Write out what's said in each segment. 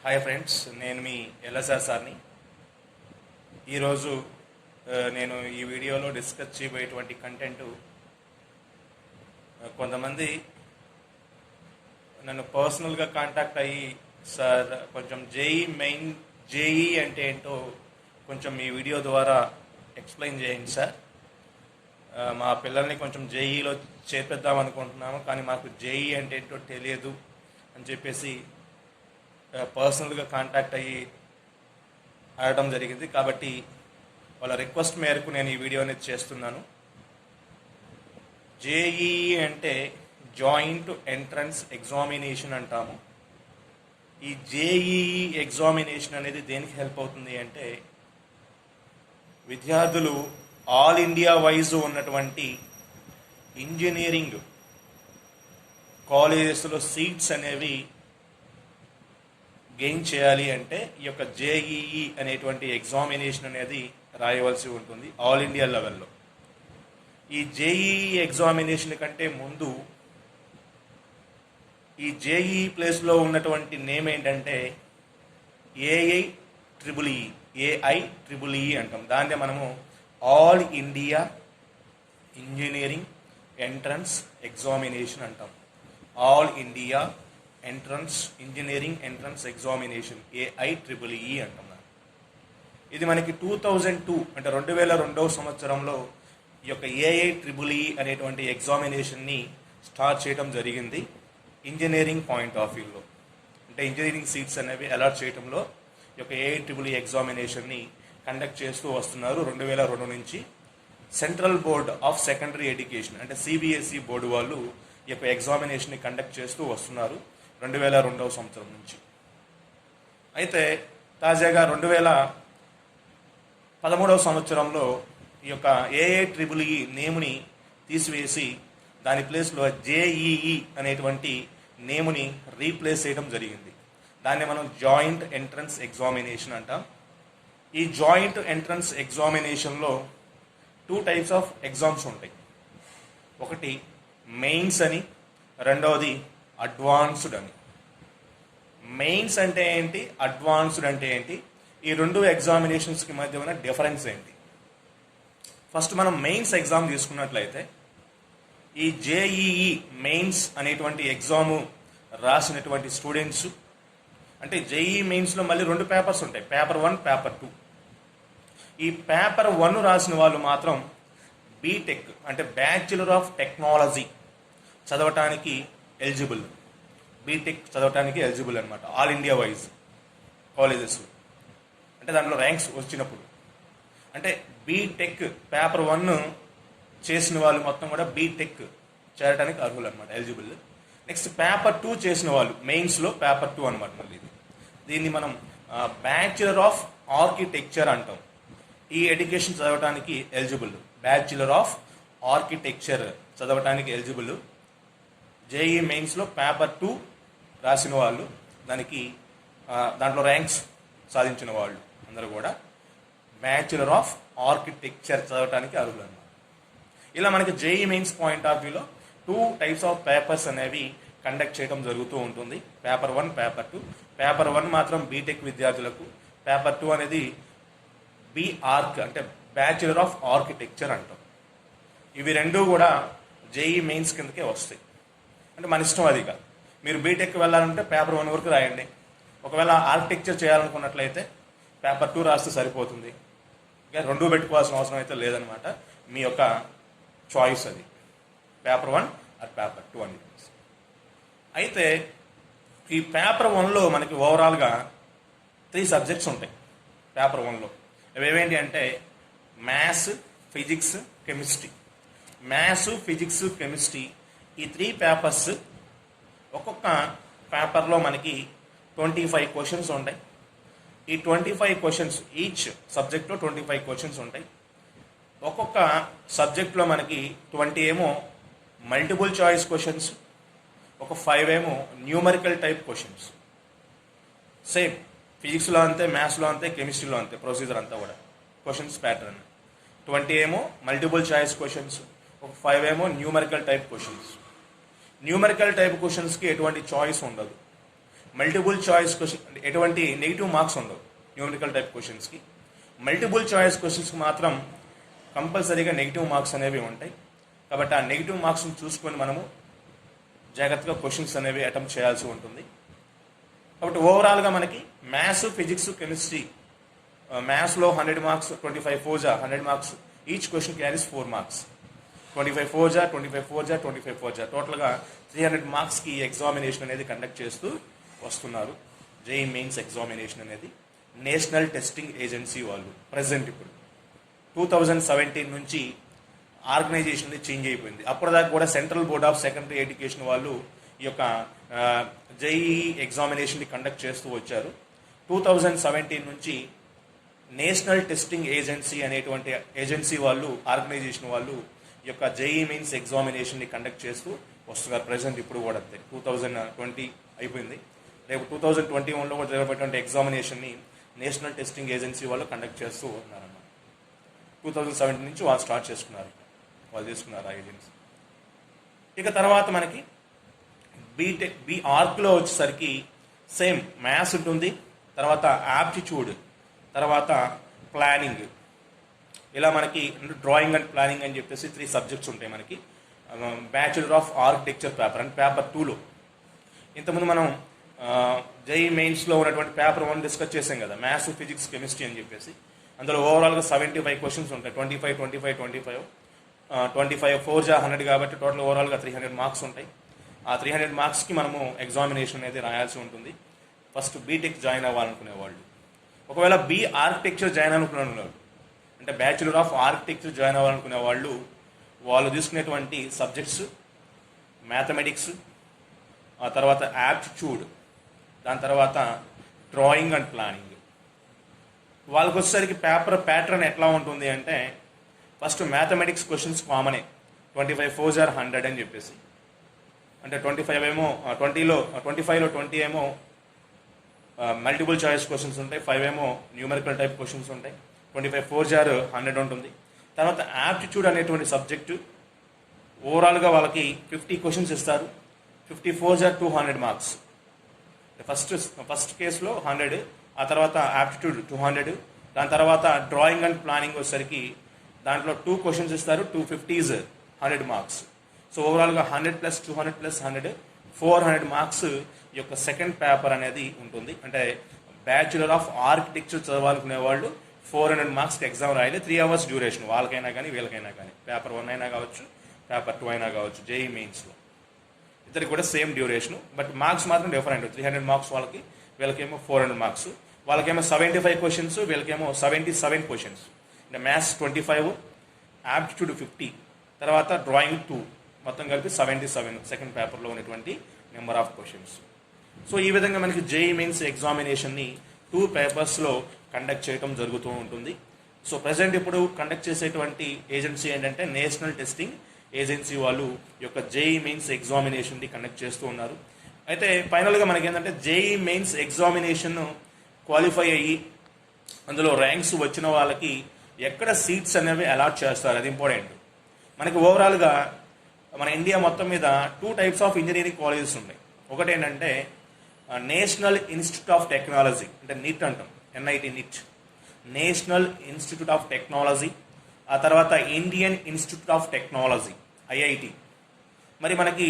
Hi friends, నేను మీ LSR సార్ని. ఈరోజు నేను ఈ వీడియోలో డిస్కస్ చేయబోయేటువంటి కంటెంట్, కొంతమంది నన్ను పర్సనల్గా కాంటాక్ట్ అయ్యి, సార్ కొంచెం జేఈ అంటే ఏంటో కొంచెం మీ వీడియో ద్వారా ఎక్స్ప్లెయిన్ చేయండి సార్. మా పిల్లల్ని కొంచెం జేఈలో చేర్పిద్దాం అనుకుంటున్నాము, కానీ మాకు జేఈ అంటే ఏంటో తెలియదు అని చెప్పేసి పర్సనల్గా కాంటాక్ట్ అయ్యి అడగడం జరిగింది. కాబట్టి వాళ్ళ రిక్వెస్ట్ మేరకు నేను ఈ వీడియో అనేది చేస్తున్నాను. జేఈ అంటే జాయింట్ ఎంట్రన్స్ ఎగ్జామినేషన్ అంటాము. ఈ జేఈ ఎగ్జామినేషన్ అనేది దేనికి హెల్ప్ అవుతుంది అంటే, విద్యార్థులు ఆల్ ఇండియా వైజ్ ఉన్నటువంటి ఇంజనీరింగ్ కాలేజెస్లో సీట్స్ అనేవి గెయిన్ చేయాలి అంటే ఈ యొక్క జేఈఈ అనేటువంటి ఎగ్జామినేషన్ అనేది రాయవలసి ఉంటుంది ఆల్ ఇండియా లెవెల్లో. ఈ జేఈఈ ఎగ్జామినేషన్ కంటే ముందు ఈ జేఈఈ ప్లేస్లో ఉన్నటువంటి నేమ్ ఏంటంటే ఏఐఈఈ అంటాం. దాన్నే మనము all India engineering entrance examination అంటాం. All India engineering entrance examination AIEEE అంటున్నారు. ఇది మనకి 2002 అంటే 2002వ సంవత్సరంలో ఈ యొక్క ఏఐఈఈ అనేటువంటి ఎగ్జామినేషన్ని స్టార్ట్ చేయడం జరిగింది. ఇంజనీరింగ్ పాయింట్ ఆఫ్ వ్యూలో, అంటే ఇంజనీరింగ్ సీట్స్ అనేవి అలాట్ చేయడంలో ఈ యొక్క ఏఐఈఈ ఎగ్జామినేషన్ని కండక్ట్ చేస్తూ వస్తున్నారు. 2002 నుంచి central board of secondary education అంటే సిబిఎస్ఈ బోర్డు వాళ్ళు ఈ యొక్క ఎగ్జామినేషన్ని కండక్ట్ చేస్తూ వస్తున్నారు 2002వ సంవత్సరం నుంచి. అయితే తాజాగా 2013వ సంవత్సరంలో ఈ యొక్క ఏఐఈఈ నేముని తీసివేసి దాని ప్లేస్లో జేఈఈ అనేటువంటి నేముని రీప్లేస్ చేయడం జరిగింది. దాన్ని మనం జాయింట్ ఎంట్రన్స్ ఎగ్జామినేషన్ అంటాం. ఈ జాయింట్ ఎంట్రన్స్ ఎగ్జామినేషన్లో 2 టైప్స్ ఆఫ్ ఎగ్జామ్స్ ఉంటాయి. ఒకటి మెయిన్స్ అని, రెండవది అడ్వాన్స్డ్ అని. మెయిన్స్ అంటే ఏంటి, అడ్వాన్స్డ్ అంటే ఏంటి, ఈ రెండు ఎగ్జామినేషన్స్కి మధ్య ఉన్న డిఫరెన్స్ ఏంటి? ఫస్ట్ మనం మెయిన్స్ ఎగ్జామ్ తీసుకున్నట్లయితే, ఈ జేఈఈ మెయిన్స్ అనేటువంటి ఎగ్జాము రాసినటువంటి స్టూడెంట్స్, అంటే జేఈఈ మెయిన్స్లో మళ్ళీ 2 పేపర్స్ ఉంటాయి, పేపర్ 1, పేపర్ 2. ఈ పేపర్ 1 రాసిన వాళ్ళు మాత్రం బీటెక్ అంటే బ్యాచులర్ ఆఫ్ టెక్నాలజీ చదవటానికి ఎలిజిబుల్. బీటెక్ చదవటానికి ఎలిజిబుల్ అనమాట ఆల్ ఇండియా వైజ్ కాలేజెస్, అంటే దాంట్లో ర్యాంక్స్ వచ్చినప్పుడు. అంటే బీటెక్ పేపర్ 1 చేసిన వాళ్ళు మొత్తం కూడా బీటెక్ చేరడానికి అర్హులు అనమాట, ఎలిజిబుల్. నెక్స్ట్ పేపర్ 2 చేసిన వాళ్ళు మెయిన్స్లో పేపర్ 2 అనమాట. మళ్ళీ దీన్ని మనం బ్యాచులర్ ఆఫ్ ఆర్కిటెక్చర్ అంటాం. ఈ ఎడ్యుకేషన్ చదవటానికి ఎలిజిబుల్, బ్యాచులర్ ఆఫ్ ఆర్కిటెక్చర్ చదవటానికి ఎలిజిబుల్. జేఈ మెయిన్స్లో పేపర్ 2 రాసిన వాళ్ళు, దాంట్లో ర్యాంక్స్ సాధించిన వాళ్ళు అందరూ కూడా బ్యాచులర్ ఆఫ్ ఆర్కిటెక్చర్ చదవటానికి అర్హులు అన్నమాట. ఇలా మనకి జేఈ మెయిన్స్ పాయింట్ ఆఫ్ వ్యూలో 2 టైప్స్ ఆఫ్ పేపర్స్ అనేవి కండక్ట్ చేయడం జరుగుతూ ఉంటుంది. Paper 1, paper 2. పేపర్ 1 మాత్రం బీటెక్ విద్యార్థులకు, పేపర్ 2 అనేది బీఆర్క్ అంటే బ్యాచులర్ ఆఫ్ ఆర్కిటెక్చర్ అంటాం. ఇవి రెండూ కూడా జేఈ మెయిన్స్ కిందకే వస్తాయి. అంటే మన ఇష్టం అది కాదు. మీరు బీటెక్ వెళ్ళాలంటే పేపర్ 1 వరకు రాయండి. ఒకవేళ ఆర్కిటెక్చర్ చేయాలనుకున్నట్లయితే పేపర్ 2 రాస్తే సరిపోతుంది. ఇంకా 2 పెట్టుకోవాల్సిన అవసరం అయితే లేదనమాట. మీ యొక్క చాయిస్ అది, పేపర్ 1 ఆర్ పేపర్ 2 అని. అయితే ఈ పేపర్ 1లో మనకి ఓవరాల్గా 3 సబ్జెక్ట్స్ ఉంటాయి పేపర్ 1లో. అవేంటి అంటే maths, physics, chemistry. Maths, physics, chemistry ఈ 3 పేపర్స్. ఒక్కొక్క పేపర్లో మనకి 25 క్వశ్చన్స్ ఉంటాయి. ఈ 25 క్వశ్చన్స్, ఈచ్ సబ్జెక్ట్లో 25 క్వశ్చన్స్ ఉంటాయి. ఒక్కొక్క సబ్జెక్ట్లో మనకి 20 ఏమో మల్టిపుల్ చాయిస్ క్వశ్చన్స్, ఒక 5 ఏమో న్యూమరికల్ టైప్ క్వశ్చన్స్. సేమ్ ఫిజిక్స్లో అంతే, మ్యాథ్స్లో అంతే, కెమిస్ట్రీలో అంతే, ప్రొసీజర్ అంతా కూడా క్వశ్చన్స్ ప్యాటర్న్. 20 ఏమో మల్టిపుల్ చాయిస్ క్వశ్చన్స్, ఒక 5 ఏమో numerical type questions. Numerical type క్వశ్చన్స్కి ఎటువంటి చాయిస్ ఉండదు. మల్టిపుల్ చాయిస్ క్వశ్చన్ ఎటువంటి నెగిటివ్ మార్క్స్ ఉండవు న్యూమరికల్ టైప్ క్వశ్చన్స్కి. మల్టిపుల్ చాయిస్ క్వశ్చన్స్కి మాత్రం కంపల్సరీగా నెగిటివ్ మార్క్స్ అనేవి ఉంటాయి. కాబట్టి ఆ నెగిటివ్ మార్క్స్ని చూసుకొని మనము జాగ్రత్తగా క్వశ్చన్స్ అనేవి అటెంప్ట్ చేయాల్సి ఉంటుంది. కాబట్టి ఓవరాల్గా మనకి మ్యాథ్స్, ఫిజిక్స్, కెమిస్ట్రీ, మ్యాథ్స్లో 100 marks, 25 4 100 marks, each question carries 4 marks. 25 4 25 4 25 4 టోటల్గా 300 మార్క్స్కి ఎగ్జామినేషన్ అనేది కండక్ట్ చేస్తూ వస్తున్నారు. జేఈ మెయిన్స్ ఎగ్జామినేషన్ అనేది నేషనల్ టెస్టింగ్ ఏజెన్సీ వాళ్ళు ప్రజెంట్ ఇప్పుడు 2017 నుంచి ఆర్గనైజేషన్ చేంజ్ అయిపోయింది. అప్పటిదాకా కూడా central board of secondary education వాళ్ళు ఈ యొక్క జేఈఈ ఎగ్జామినేషన్ని కండక్ట్ చేస్తూ వచ్చారు. 2017 నుంచి నేషనల్ టెస్టింగ్ ఏజెన్సీ అనేటువంటి ఏజెన్సీ వాళ్ళు, ఆర్గనైజేషన్ వాళ్ళు ఈ యొక్క జేఈ మెయిన్స్ ఎగ్జామినేషన్ని కండక్ట్ చేస్తూ వస్తున్నారు. ప్రజెంట్ ఇప్పుడు కూడా అంతే. 2020 అయిపోయింది. రేపు 2021లో కూడా జరగబోయేటువంటి ఎగ్జామినేషన్ని నేషనల్ టెస్టింగ్ ఏజెన్సీ వాళ్ళు కండక్ట్ చేస్తూ ఉన్నారన్నమాట. 2017 నుంచి వాళ్ళు స్టార్ట్ చేసుకున్నారు, వాళ్ళు తీసుకున్నారు ఆ ఏజెన్సీ. ఇక తర్వాత మనకి ఆర్క్లో వచ్చేసరికి సేమ్ మ్యాథ్స్ ఉంటుంది, తర్వాత యాప్టిట్యూడ్, తర్వాత ప్లానింగ్, ఇలా మనకి డ్రాయింగ్ అండ్ ప్లానింగ్ అని చెప్పేసి 3 సబ్జెక్ట్స్ ఉంటాయి మనకి బ్యాచులర్ ఆఫ్ ఆర్కిటెక్చర్ పేపర్ అంటే పేపర్ 2లో. ఇంతకుముందు మనం జేఈ మెయిన్స్లో ఉన్నటువంటి పేపర్ 1 డిస్కస్ చేసాం కదా, మ్యాథ్స్, ఫిజిక్స్, కెమిస్ట్రీ అని చెప్పేసి. అందులో ఓవరాల్గా 75 క్వశ్చన్స్ ఉంటాయి. 25 25 25 25 4 100 కాబట్టి టోటల్ ఓవరాల్గా 300 మార్క్స్ ఉంటాయి. ఆ 300 మార్క్స్కి మనము ఎగ్జామినేషన్ అనేది రాయాల్సి ఉంటుంది. ఫస్ట్ బీటెక్ జాయిన్ అవ్వాలనుకునే వాళ్ళు, ఒకవేళ ఆర్కిటెక్చర్ జాయిన్ అనుకునే వాళ్ళు అంటే బ్యాచులర్ ఆఫ్ ఆర్కిటెక్చర్ జాయిన్ అవ్వాలనుకునే వాళ్ళు తీసుకునేటువంటి సబ్జెక్ట్స్ మ్యాథమెటిక్స్, ఆ తర్వాత యాప్టిట్యూడ్, దాని తర్వాత డ్రాయింగ్ అండ్ ప్లానింగ్. వాళ్ళకి వచ్చేసరికి పేపర్ ప్యాటర్న్ ఎట్లా ఉంటుంది అంటే ఫస్ట్ మ్యాథమెటిక్స్ క్వశ్చన్స్ కామనే 25 4 100 అని చెప్పేసి, అంటే 25 ఏమో 25లో 20 ఏమో మల్టిపుల్ చాయిస్ క్వశ్చన్స్ ఉంటాయి, 5 ఏమో న్యూమరికల్ టైప్ క్వశ్చన్స్ ఉంటాయి, 25 4 100 ఉంటుంది. తర్వాత యాప్టిట్యూడ్ అనేటువంటి సబ్జెక్టు ఓవరాల్గా వాళ్ళకి 50 క్వశ్చన్స్ ఇస్తారు. 50 4 200 మార్క్స్. ఫస్ట్ కేసులో 100, ఆ తర్వాత యాప్టిట్యూడ్ 200, దాని తర్వాత డ్రాయింగ్ అండ్ ప్లానింగ్ వచ్చేసరికి దాంట్లో 2 క్వశ్చన్స్ ఇస్తారు, 250s 100 మార్క్స్. సో ఓవరాల్గా 100 + 200 + 100 400 మార్క్స్ ఈ యొక్క సెకండ్ పేపర్ అనేది ఉంటుంది. అంటే బ్యాచులర్ ఆఫ్ ఆర్కిటెక్చర్ చదవాలనుకునే వాళ్ళు 400 మార్క్స్కి ఎగ్జామ్ రాయాలి. 3 hours డ్యూరేషన్, వాళ్ళకైనా కానీ వీళ్ళకైనా కానీ. పేపర్ 1 అయినా కావచ్చు, పేపర్ 2 అయినా కావచ్చు. జేఈ మెయిన్స్లో ఇద్దరికి కూడా సేమ్ డ్యూరేషన్, బట్ మార్క్స్ మాత్రం డిఫరెంట్. 300 మార్క్స్ వాళ్ళకి, వీళ్ళకేమో 400 మార్క్స్. వాళ్ళకేమో 75 క్వశ్చన్స్, వీళ్ళకేమో 77 క్వశ్చన్స్. అంటే మ్యాథ్స్ 25, యాప్టిట్యూడ్ 50, తర్వాత డ్రాయింగ్ 2, మొత్తం కలిపి 77 సెకండ్ పేపర్లో ఉన్నటువంటి నెంబర్ ఆఫ్ క్వశ్చన్స్. సో ఈ విధంగా మనకి జేఈ మెయిన్స్ ఎగ్జామినేషన్ని 2 పేపర్స్లో కండక్ట్ చేయడం జరుగుతూ ఉంటుంది. సో ప్రజెంట్ ఇప్పుడు కండక్ట్ చేసేటువంటి ఏజెన్సీ ఏంటంటే నేషనల్ టెస్టింగ్ ఏజెన్సీ వాళ్ళు ఈ యొక్క జేఈ మెయిన్స్ ఎగ్జామినేషన్ని కండక్ట్ చేస్తూ ఉన్నారు. అయితే ఫైనల్గా మనకి ఏంటంటే జేఈ మెయిన్స్ ఎగ్జామినేషన్ క్వాలిఫై అయ్యి అందులో ర్యాంక్స్ వచ్చిన వాళ్ళకి ఎక్కడ సీట్స్ అనేవి అలాట్ చేస్తారు, అది ఇంపార్టెంట్. మనకి ఓవరాల్గా మన ఇండియా మొత్తం మీద 2 types ఆఫ్ ఇంజనీరింగ్ కాలేజెస్ ఉన్నాయి. ఒకటి ఏంటంటే నేషనల్ ఇన్స్టిట్యూట్ ఆఫ్ టెక్నాలజీ, అంటే నిట్ అంటాం, NIT NIT, national institute of technology. ఆ తర్వాత Indian institute of technology, IIT. మరి మనకి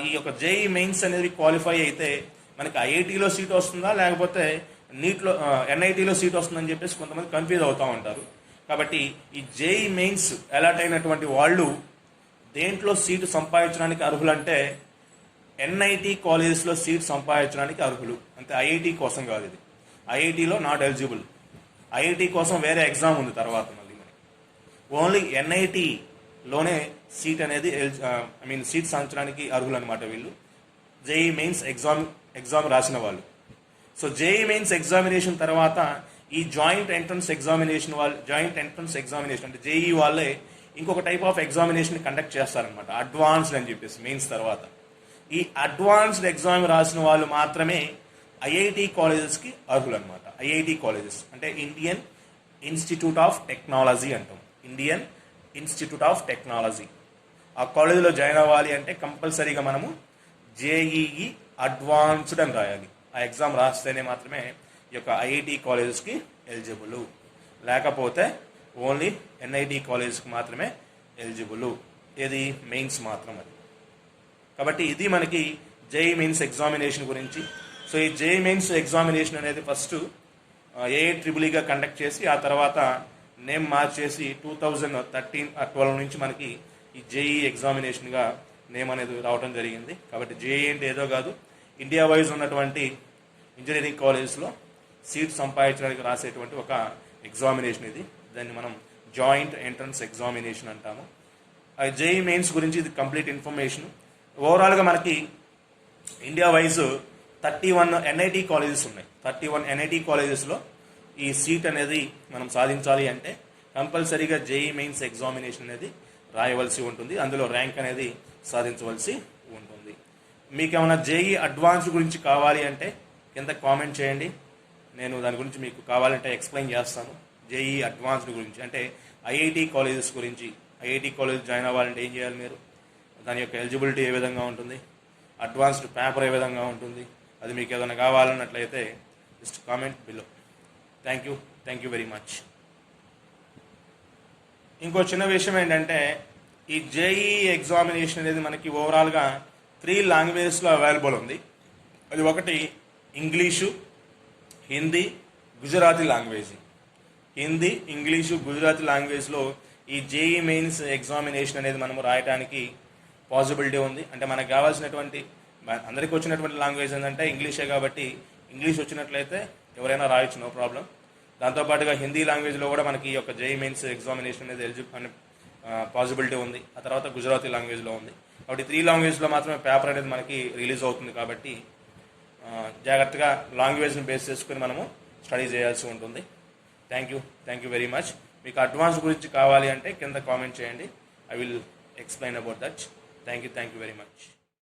ఈ యొక్క జేఈ మెయిన్స్ అనేది క్వాలిఫై అయితే మనకి ఐఐటిలో సీట్ వస్తుందా లేకపోతే నీట్లో ఎన్ఐటిలో సీట్ వస్తుందని చెప్పేసి కొంతమంది కన్ఫ్యూజ్ అవుతూ ఉంటారు. కాబట్టి ఈ జేఈ మెయిన్స్ అలాట్ అయినటువంటి వాళ్ళు దేంట్లో సీటు సంపాదించడానికి అర్హులంటే ఎన్ఐటి కాలేజెస్లో సీట్ సంపాదించడానికి అర్హులు, అంతే. ఐఐటి కోసం కాదు ఇది. ఐఐటిలో నాట్ ఎలిజిబుల్. ఐఐటి కోసం వేరే ఎగ్జామ్ ఉంది తర్వాత మళ్ళీ మనకి. ఓన్లీ ఎన్ఐటిలోనే సీట్ అనేది సీట్ సాధించడానికి అర్హులు అనమాట వీళ్ళు, జేఈ మెయిన్స్ ఎగ్జామ్ రాసిన వాళ్ళు. సో జేఈ మెయిన్స్ ఎగ్జామినేషన్ తర్వాత ఈ జాయింట్ ఎంట్రన్స్ ఎగ్జామినేషన్ అంటే జేఈ వాళ్ళే ఇంకొక టైప్ ఆఫ్ ఎగ్జామినేషన్ కండక్ట్ చేస్తారనమాట, అడ్వాన్స్డ్ అని చెప్పేసి మెయిన్స్ తర్వాత. ఈ అడ్వాన్స్డ్ ఎగ్జామ్ రాసిన వాళ్ళు మాత్రమే ఐఐటి కాలేజెస్కి అర్హులు అనమాట. ఐఐటి కాలేజెస్ అంటే ఇండియన్ ఇన్స్టిట్యూట్ ఆఫ్ టెక్నాలజీ అంటాం, ఇండియన్ ఇన్స్టిట్యూట్ ఆఫ్ టెక్నాలజీ. ఆ కాలేజీలో జాయిన్ అవ్వాలి అంటే కంపల్సరీగా మనము జేఈఈ అడ్వాన్స్డ్ అని రాయాలి. ఆ ఎగ్జామ్ రాస్తేనే మాత్రమే ఈ యొక్క ఐఐటి కాలేజెస్కి ఎలిజిబుల్, లేకపోతే ఓన్లీ ఎన్ఐటి కాలేజెస్కి మాత్రమే ఎలిజిబుల్. ఇది మెయిన్స్ మాత్రం అది. కాబట్టి ఇది మనకి జేఈ మెయిన్స్ ఎగ్జామినేషన్ గురించి. సో ఈ జేఈ మెయిన్స్ ఎగ్జామినేషన్ అనేది ఫస్ట్ ఏఐట్రిబుల్ఈగా కండక్ట్ చేసి ఆ తర్వాత నేమ్ మార్చేసి 2012 నుంచి మనకి ఈ జేఈ ఎగ్జామినేషన్గా నేమ్ అనేది రావడం జరిగింది. కాబట్టి జేఈ అంటే ఏదో కాదు, ఇండియా వైజ్ ఉన్నటువంటి ఇంజనీరింగ్ కాలేజెస్లో సీట్ సంపాదించడానికి రాసేటువంటి ఒక ఎగ్జామినేషన్ ఇది. దాన్ని మనం జాయింట్ ఎంట్రన్స్ ఎగ్జామినేషన్ అంటాము. ఆ జేఈ మెయిన్స్ గురించి ఇది కంప్లీట్ ఇన్ఫర్మేషన్. ఓవరాల్గా మనకి ఇండియా వైజ్ 31 ఎన్ఐటి కాలేజెస్ ఉన్నాయి. 31 ఎన్ఐటి కాలేజెస్లో ఈ సీట్ అనేది మనం సాధించాలి అంటే కంపల్సరీగా జేఈ మెయిన్స్ ఎగ్జామినేషన్ అనేది రాయవలసి ఉంటుంది. అందులో ర్యాంక్ అనేది సాధించవలసి ఉంటుంది. మీకు ఏమైనా జేఈ అడ్వాన్స్ గురించి కావాలి అంటే కింద కామెంట్ చేయండి, నేను దాని గురించి మీకు కావాలంటే ఎక్స్ప్లెయిన్ చేస్తాను. జేఈ అడ్వాన్స్డ్ గురించి అంటే ఐఐటి కాలేజెస్ గురించి, ఐఐటి కాలేజ్ జాయిన్ అవ్వాలంటే ఏం చేయాలి మీరు, దాని యొక్క ఎలిజిబిలిటీ ఏ విధంగా ఉంటుంది, అడ్వాన్స్డ్ పేపర్ ఏ విధంగా ఉంటుంది, అది మీకు ఏదైనా కావాలన్నట్లయితే just comment below. Thank you very much. ఇంకో చిన్న విషయం ఏంటంటే ఈ జేఈ ఎగ్జామినేషన్ అనేది మనకి ఓవరాల్గా 3 లాంగ్వేజెస్లో అవైలబుల్ ఉంది. అది ఒకటి English, Hindi, Gujarati language. Hindi, English, Gujarati లాంగ్వేజ్లో ఈ జేఈ మెయిన్స్ ఎగ్జామినేషన్ అనేది మనము రాయడానికి పాసిబిలిటీ ఉంది. అంటే మనకు కావాల్సినటువంటి అందరికీ వచ్చినటువంటి లాంగ్వేజ్ ఏంటంటే ఇంగ్లీషే, కాబట్టి ఇంగ్లీష్ వచ్చినట్లయితే ఎవరైనా రాయొచ్చు, నో ప్రాబ్లం. దాంతోపాటుగా హిందీ లాంగ్వేజ్లో కూడా మనకి ఈ యొక్క జేఈ మెయిన్స్ ఎగ్జామినేషన్ అనేది పాసిబిలిటీ ఉంది. ఆ తర్వాత గుజరాతీ లాంగ్వేజ్లో ఉంది. కాబట్టి 3 లాంగ్వేజ్లో మాత్రమే పేపర్ అనేది మనకి రిలీజ్ అవుతుంది. కాబట్టి జాగ్రత్తగా లాంగ్వేజ్ని బేస్ చేసుకుని మనము స్టడీ చేయాల్సి ఉంటుంది. Thank you very much. మీకు అడ్వాన్స్ గురించి కావాలి అంటే కింద కామెంట్ చేయండి, I will explain about that. Thank you very much.